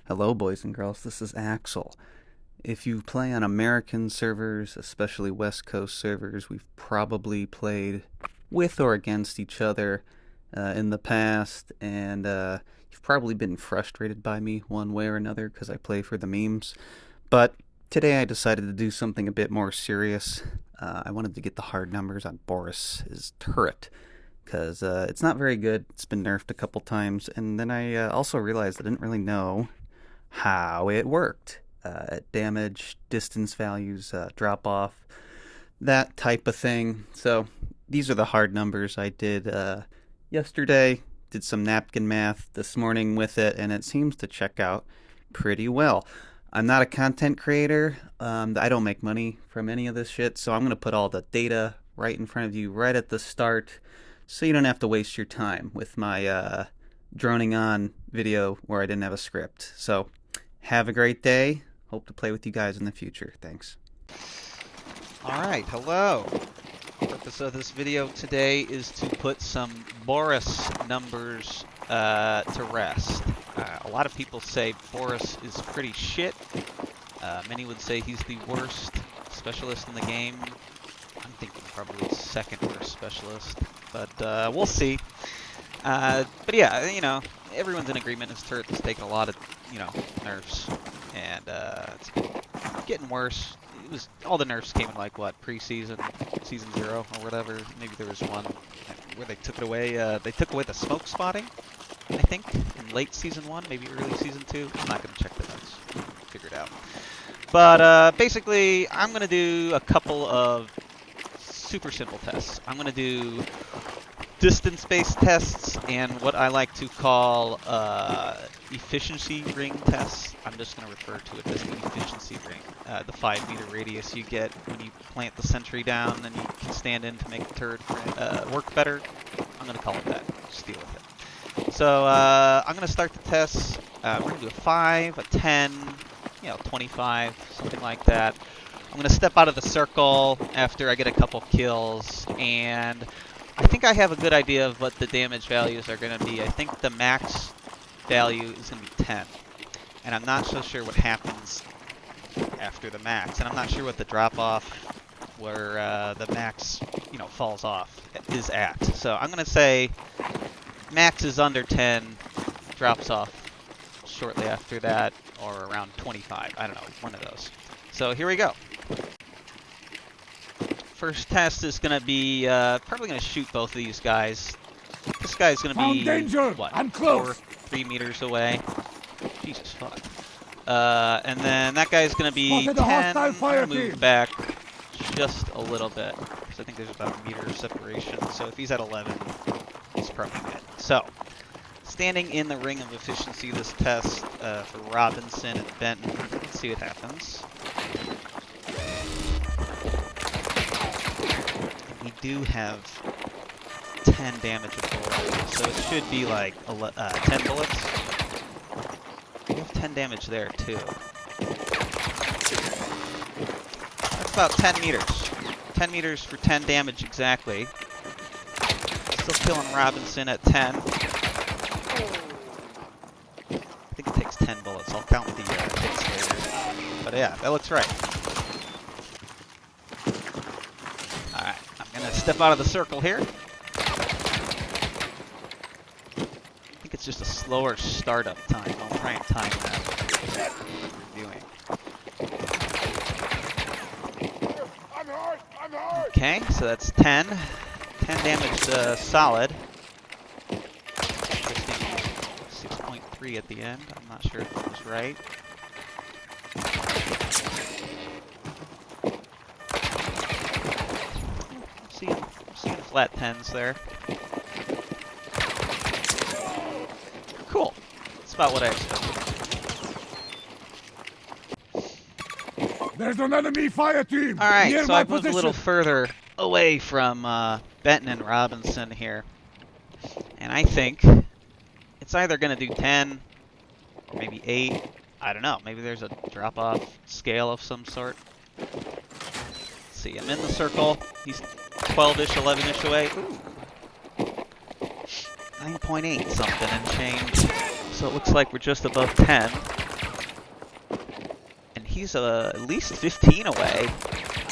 Hello, boys and girls. This is AXEL. If you play on American servers, especially West Coast servers, we've probably played with or against each other in the past, and you've probably been frustrated by me one way or another because I play for the memes. But today I decided to do something a bit more serious. I wanted to get the hard numbers on Boris, his turret, because it's not very good. It's been nerfed a couple times, and then I also realized I didn't really know how it worked. Damage, distance values, drop off, that type of thing. So these are the hard numbers I did yesterday. Did some napkin math this morning with it, and it seems to check out pretty well. I'm not a content creator. I don't make money from any of this shit, so I'm going to put all the data right in front of you right at the start so you don't have to waste your time with my droning on video where I didn't have a script. So have a great day. Hope to play with you guys in the future. Thanks. Alright, hello. The purpose of this video today is to put some Boris numbers to rest. A lot of people say Boris is pretty shit. Many would say he's the worst specialist in the game. I'm thinking probably second worst specialist, but we'll see. But yeah, you know, everyone's in agreement his turret has taken a lot of, nerfs, and it's been getting worse. It was all the nerfs came in like what, preseason, season 0 or whatever. Maybe there was one where they took it away. They took away the smoke spotting, I think, in late season 1, maybe early season 2. I'm not gonna check the notes, figure it out. But basically, I'm gonna do a couple of super simple tests. I'm gonna do distance-based tests and what I like to call efficiency ring tests. I'm just going to refer to it as the efficiency ring. The 5-meter radius you get when you plant the sentry down and you can stand in to make the turret work better. I'm going to call it that. Just deal with it. So I'm going to start the tests. We're going to do a 5, a 10, 25, something like that. I'm going to step out of the circle after I get a couple kills, and I think I have a good idea of what the damage values are going to be. I think the max value is going to be 10. And I'm not so sure what happens after the max. And I'm not sure what the drop-off where the max, falls off is at. So I'm going to say max is under 10, drops off shortly after that, or around 25. I don't know, one of those. So here we go. First test is going to be probably going to shoot both of these guys. This guy's going to be, danger. what, I'm close. 3 meters away. Jesus fuck. And then that guy's going to be Spotted 10. a hostile fire I'm gonna move team. back just a little bit, because I think there's about a meter of separation. So if he's at 11, he's probably good. So, standing in the ring of efficiency this test for Robinson and Benton. Let's see what happens. We do have 10 damage of bullets, so it should be like 10 bullets. We have 10 damage there too. That's about 10 meters. 10 meters for 10 damage exactly. Still killing Robinson at 10. I think it takes 10 bullets. I'll count the hits later. But yeah, that looks right. Alright, I'm gonna step out of the circle here. I think it's just a slower startup time. I'll try and time that. Reviewing. Okay, so that's 10. 10 damage solid. 6.3 at the end. I'm not sure if that was right. I'm seeing flat 10s there. Cool. That's about what I expected. There's an enemy fire team. Alright, near so my I've moved a little position. further away from Benton and Robinson here. And I think it's either going to do 10 or maybe 8. I don't know. Maybe there's a drop-off scale of some sort. Let's see, I'm in the circle. He's 12-ish, 11-ish away. Ooh. 9.8 something and change. So it looks like we're just above 10. he's at least 15 away,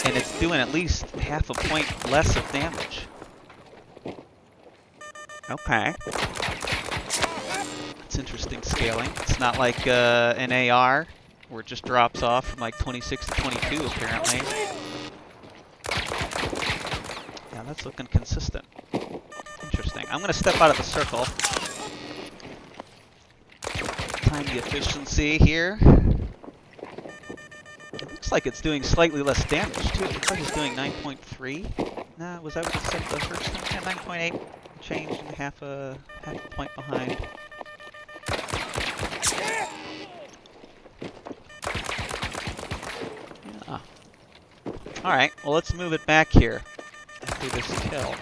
and it's doing at least half a point less of damage. Okay. That's interesting scaling. It's not like an AR, where it just drops off from like 26 to 22, apparently. Yeah, that's looking consistent. Interesting. I'm going to step out of the circle. Time the efficiency here. It looks like it's doing slightly less damage, too. It looks like it's doing 9.3. Nah, was that what it said the first time? Yeah, 9.8. Changed and half a point behind. Yeah. Alright, well, let's move it back here after this kill.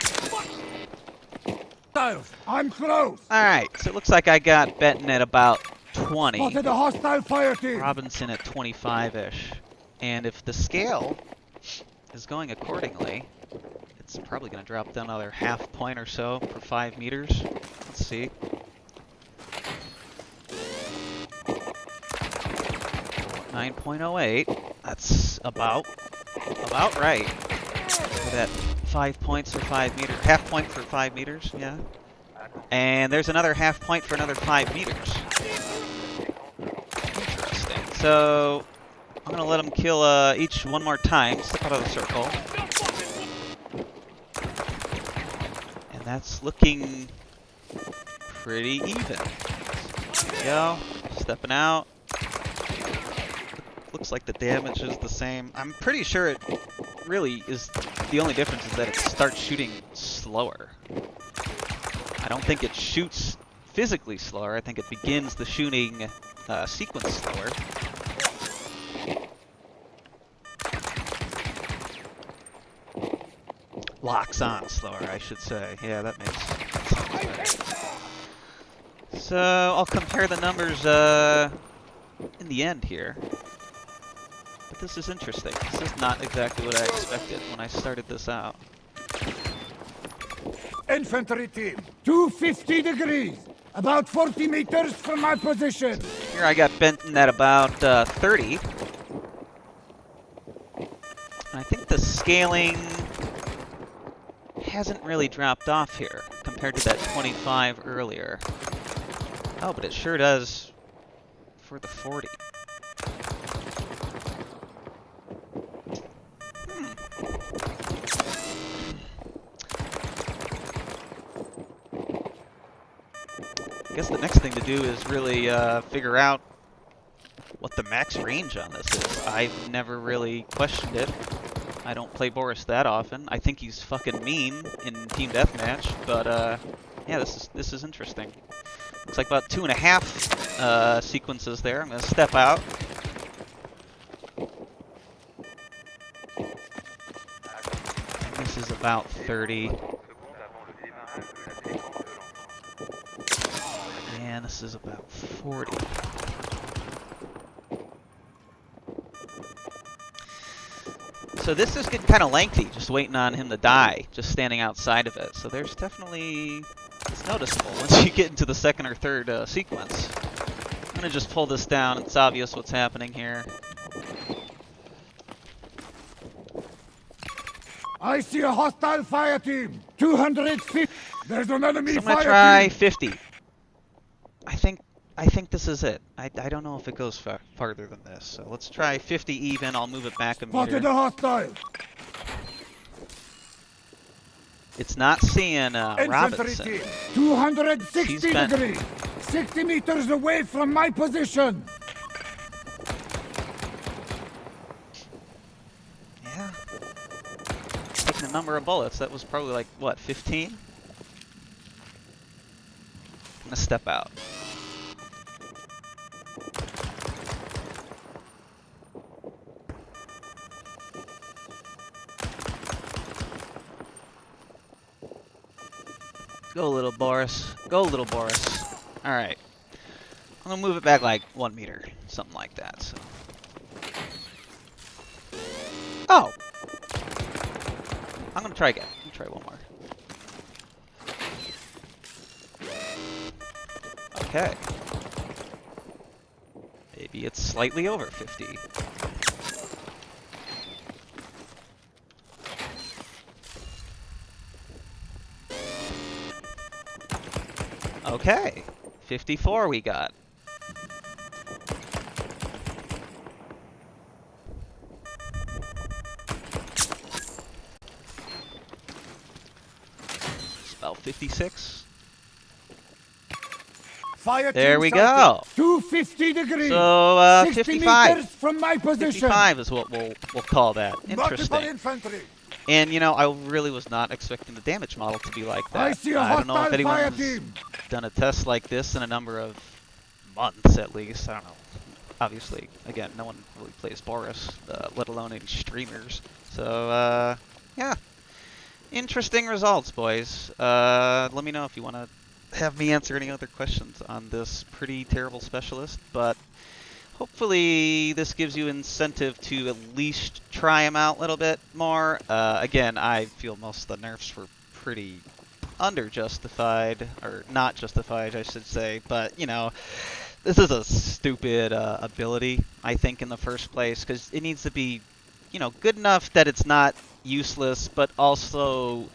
I'm close. Alright, so it looks like I got Benton at about 20. Spotted a hostile fire team. Robinson at 25-ish. And if the scale is going accordingly, it's probably going to drop down another half point or so per 5 meters. Let's see. .9.08. That's about right. For that 5 points or 5 meters. Half point for 5 meters, yeah. And there's another half point for another 5 meters. Interesting. So I'm gonna let him kill each one more time. Step out of the circle. And that's looking pretty even. There we go. Stepping out. Looks like the damage is the same. I'm pretty sure it really is. The only difference is that it starts shooting slower. I don't think it shoots physically slower. I think it begins the shooting sequence slower. Locks on slower, I should say. Yeah, that makes sense. So I'll compare the numbers in the end here. But this is interesting. This is not exactly what I expected when I started this out. Infantry team, 250 degrees, about 40 meters from my position. Here I got Benton at about 30. And I think the scaling hasn't really dropped off here compared to that 25 earlier. Oh, but it sure does for the 40. I guess the next thing to do is really figure out what the max range on this is. I've never really questioned it. I don't play Boris that often. I think he's fucking mean in team deathmatch, but yeah, this is interesting. Looks like about 2.5 sequences there. I'm gonna step out. This is about 30. And this is about 40. So this is getting kind of lengthy, just waiting on him to die, just standing outside of it. So there's definitely, it's noticeable once you get into the second or third sequence. I'm gonna just pull this down. It's obvious what's happening here. I see a hostile fire team. 250. There's an enemy So I'm fire gonna try team. 50. I think this is it. I don't know if it goes farther than this. So let's try 50 even. I'll move it back a Spotted meter. a hostile. It's not seeing Infantry Robinson. team, 260 He's bent. degrees, 60 meters away from my position. Yeah. Taking a number of bullets. That was probably like, what, 15? I'm gonna step out. Go, little Boris. Go, little Boris. Alright. I'm gonna move it back like 1 meter. Something like that, so. Oh! I'm gonna try again. I'm gonna try one more. Okay. Maybe it's slightly over 50. Okay, 54 we got. Spell 56. Fire There team we sighted. go. 250 degrees. So 60 55. meters from my position. 55 is what we'll call that. Multiple Interesting. infantry. And you know, I really was not expecting the damage model to be like that. I see a I don't know if hostile fire anyone's team. done a test like this in a number of months at least. I don't know. Obviously, again, no one really plays Boris, let alone any streamers. So, yeah. Interesting results, boys. Let me know if you want to have me answer any other questions on this pretty terrible specialist, but hopefully this gives you incentive to at least try him out a little bit more. Again, I feel most of the nerfs were pretty under-justified, or not justified, I should say, but, you know, this is a stupid ability, I think, in the first place, because it needs to be, you know, good enough that it's not useless, but also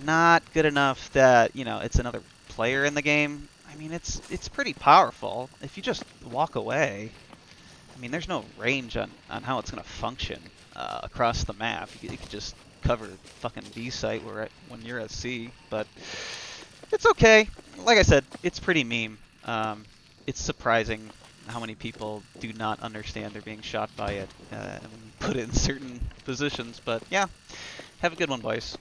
not good enough that, you know, it's another player in the game. I mean, it's pretty powerful. If you just walk away, I mean, there's no range on how it's going to function across the map. You could just cover fucking B site when you're at C, but it's okay. Like I said, it's pretty meme. It's surprising how many people do not understand they're being shot by it when you put it in certain positions. But yeah, have a good one, boys.